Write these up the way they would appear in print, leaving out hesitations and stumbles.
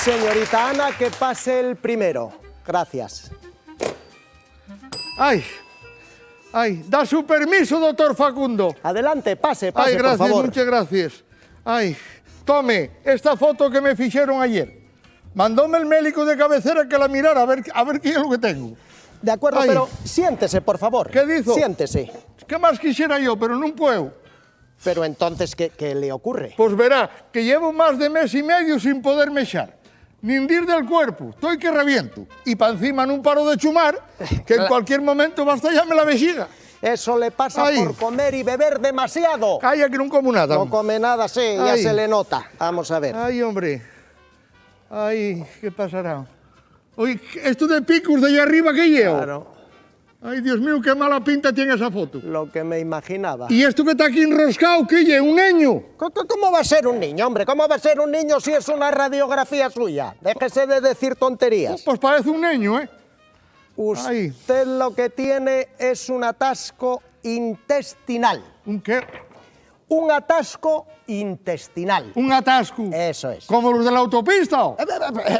Señorita Ana, que pase el primero. Gracias. Ay, da su permiso, doctor Facundo. Adelante, pase, Ay, gracias, por favor. muchas gracias. Ay, tome, esta foto que me ficharon ayer. Mandóme el médico de cabecera que la mirara, a ver qué es lo que tengo. De acuerdo, pero siéntese, por favor. ¿Qué dijo? Siéntese. ¿Qué más quisiera yo, pero no puedo? Pero entonces, ¿qué le ocurre? Pues verá, que llevo más de mes y medio sin poderme echar. Ni hundir del cuerpo, estoy que reviento. Y para encima no paro de chumar, que en cualquier momento va a estallarme la vejiga. Eso le pasa por comer y beber demasiado. Calla, que no como nada. No come nada, sí, ya se le nota. Vamos a ver. Ay, hombre. Ay, ¿qué pasará? Oye, esto de picos de allá arriba, ¿qué llevo? Claro. Ay, Dios mío, qué mala pinta tiene esa foto. Lo que me imaginaba. ¿Y esto que está aquí enroscado, qué llevo? ¿Un niño? ¿Cómo va a ser un niño, hombre? ¿Cómo va a ser un niño si es una radiografía suya? Déjese de decir tonterías. Pues parece un niño, ¿eh? Usted lo que tiene es un atasco intestinal. ¿Un qué? Un atasco intestinal. ¿Un atasco? Eso es. ¿Como los de la autopista?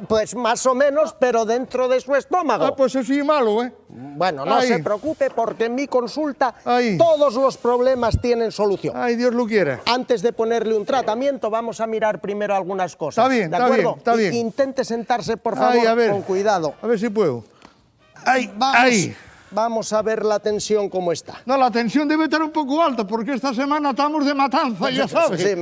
Pues más o menos, pero dentro de su estómago. Ah, pues eso sí malo, ¿eh? Bueno, no se preocupe porque en mi consulta todos los problemas tienen solución. Ay, Dios lo quiera. Antes de ponerle un tratamiento, vamos a mirar primero algunas cosas. Está bien, ¿de acuerdo? está bien. Intente sentarse, por favor, a ver, con cuidado. A ver si puedo. Vamos a ver la tensión cómo está. No, la tensión debe estar un poco alta porque esta semana estamos de matanza, ya sabes. Sí,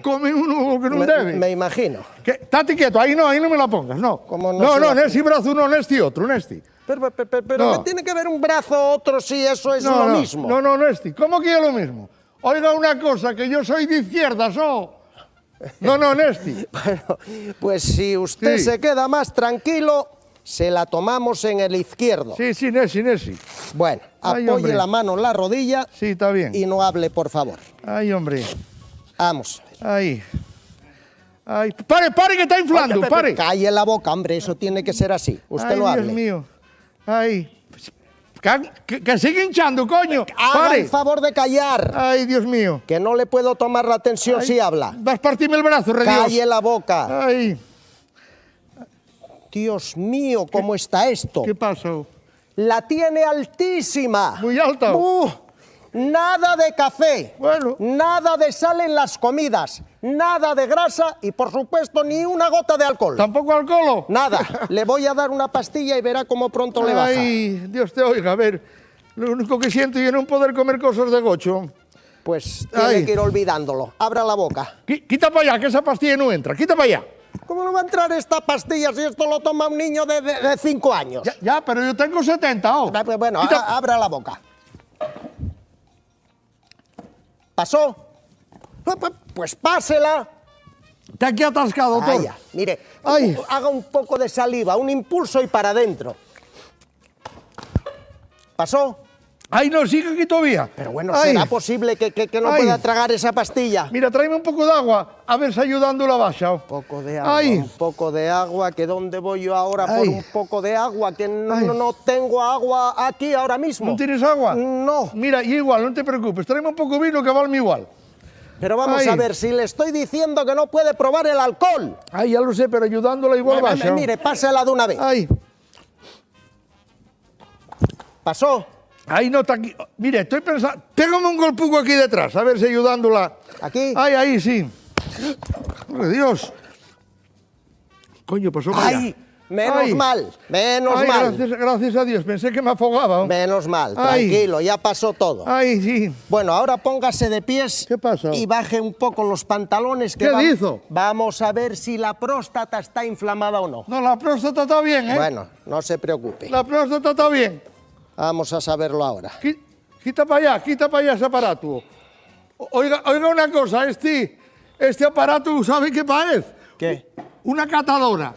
come uno lo que no debe. Me imagino. Estate quieto, ahí no me la pongas, no. No, en este brazo no, en este otro, en este. Pero no. Tiene que ver un brazo otro si eso es lo mismo. No, en este. ¿Cómo que es lo mismo? Oiga una cosa, que yo soy de izquierdas, ¿no? No, en este. Bueno, pues si usted se queda más tranquilo, se la tomamos en el izquierdo. Sí, en ese. Bueno, apoye la mano en la rodilla. Sí, está bien. Y no hable, por favor. Ay, hombre. Vamos. Ay, pare, que está inflando, pare. Calle la boca, hombre, eso tiene que ser así. Usted no hable. Dios mío. Ay, que sigue hinchando, coño. Haga el favor de callar. Ay, Dios mío. Que no le puedo tomar la atención si habla. Vas a partirme el brazo, Dios. Calle la boca. Ay. Dios mío, ¿cómo está esto? ¿Qué pasó? La tiene altísima. Muy alta. Nada de café. Bueno. Nada de sal en las comidas. Nada de grasa y, por supuesto, ni una gota de alcohol. ¿Tampoco alcohol? Nada. Le voy a dar una pastilla y verá cómo pronto le baja. Ay, Dios te oiga. A ver, lo único que siento es no poder comer cosas de gocho. Pues tiene que ir olvidándolo. Abra la boca. Quita para allá, que esa pastilla no entra. Quita para allá. ¿Cómo no va a entrar esta pastilla si esto lo toma un niño de 5 años? Ya, pero yo tengo 70, ¿oh? Bueno, abra la boca. ¿Pasó? Pues pásela. Está aquí atascado, doctor. Vaya, mire, haga un poco de saliva, un impulso y para adentro. ¿Pasó? Ay, no, sigue aquí todavía. Pero bueno, ¿será posible que no pueda tragar esa pastilla? Mira, tráeme un poco de agua, a ver si ayudando la baja. Un poco de agua, que ¿dónde voy yo ahora por un poco de agua? Que no tengo agua aquí ahora mismo. ¿No tienes agua? No. Mira, igual, no te preocupes, tráeme un poco de vino que valme igual. Pero vamos a ver, si le estoy diciendo que no puede probar el alcohol. Ay, ya lo sé, pero ayudándola igual baja. Mire, pásela de una vez. ¿Pasó? Ay, no, está aquí. Mire, estoy pensando. Pégame un golpuco aquí detrás, a ver si ayudándola. ¿Aquí? Ay, ahí sí. ¡Por Dios! Coño, pasó para allá. Menos mal. Gracias a Dios, pensé que me afogaba. Menos mal, tranquilo, ya pasó todo. Ay, sí. Bueno, ahora póngase de pies. ¿Qué pasó? Y baje un poco los pantalones. ¿Qué hizo? Vamos a ver si la próstata está inflamada o no. No, la próstata está bien, ¿eh? Bueno, no se preocupe. La próstata está bien. Vamos a saberlo ahora. Quita para allá ese aparato. Oiga una cosa, este aparato, ¿sabe qué parece? ¿Qué? Una catadora.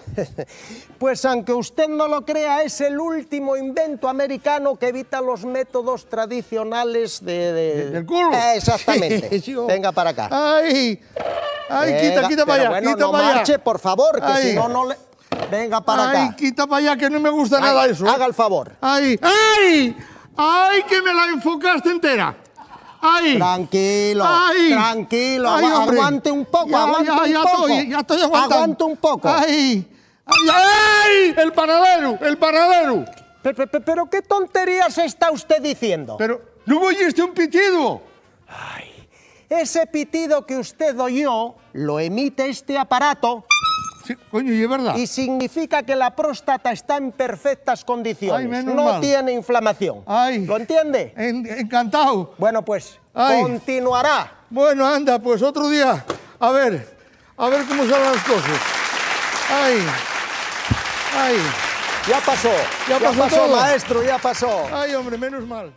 Pues aunque usted no lo crea, es el último invento americano que evita los métodos tradicionales ¿Del culo? Exactamente. Venga para acá. Ay, quita para allá. Bueno, no marche, por favor, que si no le... Venga para acá. Ay, quita para allá, que no me gusta nada eso. Haga el favor. Ay, que me la enfocaste entera. Ay. Tranquilo, tranquilo. Ay, aguante un poco, ya estoy aguantando. Aguante un poco. Ay, ¡Ay, ay! ¡El panadero! ¡El panadero! Pero ¿qué tonterías está usted diciendo? Pero, ¿no oíste un pitido? Ese pitido que usted oyó lo emite este aparato Sí, coño, y es verdad. y significa que la próstata está en perfectas condiciones. Ay, menos no mal. tiene inflamación. Ay. ¿Lo entiende? Encantado. Bueno, pues Ay. continuará. Bueno, anda, pues otro día. A ver cómo salen las cosas. Ay, ay, Ya pasó. Ya pasó todo. maestro, ya pasó. ay, hombre, menos mal.